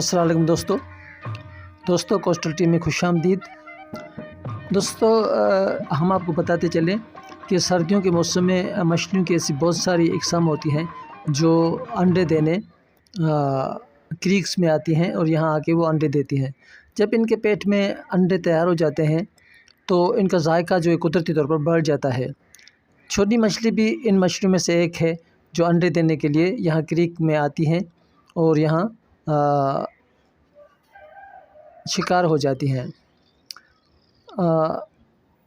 अस्सलाम वालेकुम दोस्तों कोस्टल टीम में खुशामदीद। दोस्तों हम आपको बताते चलें कि सर्दियों के मौसम में मछलियों की ऐसी बहुत सारी इकसाम होती हैं जो अंडे देने क्रीक्स में आती हैं और यहाँ आके वो अंडे देती हैं। जब इनके पेट में अंडे तैयार हो जाते हैं तो इनका जायका जो है कुदरती तौर पर बढ़ जाता है। छोटी मछली भी इन मछलियों में से एक है जो अंडे देने के लिए यहाँ क्रीक में आती हैं और यहाँ शिकार हो जाती हैं।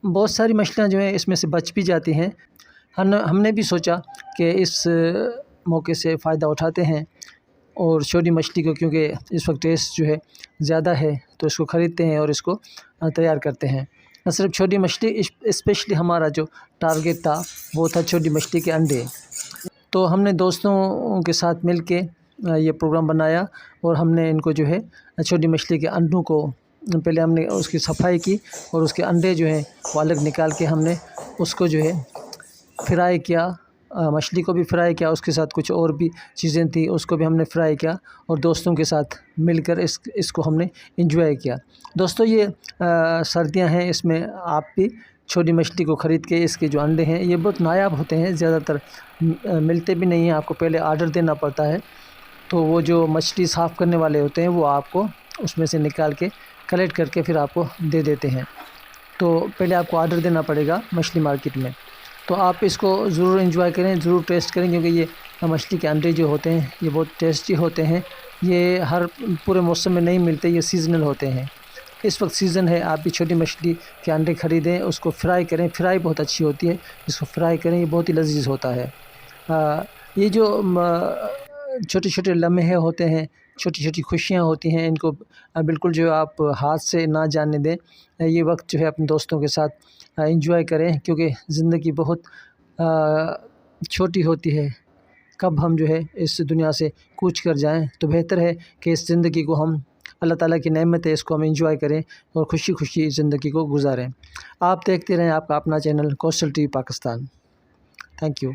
बहुत सारी मछलियाँ जो हैं इसमें से बच भी जाती हैं। हमने भी सोचा कि इस मौके से फ़ायदा उठाते हैं और छोटी मछली को, क्योंकि इस वक्त टेस्ट जो है ज़्यादा है, तो इसको ख़रीदते हैं और इसको तैयार करते हैं। न सिर्फ छोटी मछली, स्पेशली हमारा जो टारगेट था वो था छोटी मछली के अंडे। तो हमने दोस्तों के साथ मिल के ये प्रोग्राम बनाया और हमने इनको जो है छोटी मछली के अंडों को पहले हमने उसकी सफाई की और उसके अंडे जो हैं वो अलग निकाल के हमने उसको जो है फ्राई किया। मछली को भी फ्राई किया, उसके साथ कुछ और भी चीज़ें थी उसको भी हमने फ्राई किया और दोस्तों के साथ मिलकर इसको हमने एंजॉय किया। दोस्तों ये सर्दियां हैं, इसमें आप भी छोटी मछली को ख़रीद के इसके जो अंडे हैं ये बहुत नायाब होते हैं, ज़्यादातर मिलते भी नहीं हैं, आपको पहले आर्डर देना पड़ता है। तो वो जो मछली साफ़ करने वाले होते हैं वो आपको उसमें से निकाल के कलेक्ट करके फिर आपको दे देते हैं। तो पहले आपको आर्डर देना पड़ेगा मछली मार्केट में। तो आप इसको ज़रूर एंजॉय करें, ज़रूर टेस्ट करें, क्योंकि ये मछली के अंडे जो होते हैं ये बहुत टेस्टी होते हैं। ये हर पूरे मौसम में नहीं मिलते, ये सीज़नल होते हैं। इस वक्त सीज़न है, आप भी छोटी मछली के अंडे ख़रीदें, उसको फ्राई करें, फ्राई बहुत अच्छी होती है, इसको फ्राई करें, ये बहुत ही लजीज होता है। ये जो छोटे छोटे लम्हे होते हैं, छोटी छोटी खुशियाँ होती हैं, इनको बिल्कुल जो आप हाथ से ना जाने दें। ये वक्त जो है अपने दोस्तों के साथ एंजॉय करें, क्योंकि ज़िंदगी बहुत छोटी होती है। कब हम जो है इस दुनिया से कूच कर जाएं, तो बेहतर है कि इस ज़िंदगी को हम, अल्लाह ताला की नेमत है, इसको हम एंजॉय करें और खुशी खुशी ज़िंदगी को गुजारें। आप देखते रहें आपका अपना channel coastal TV Pakistan. Thank you.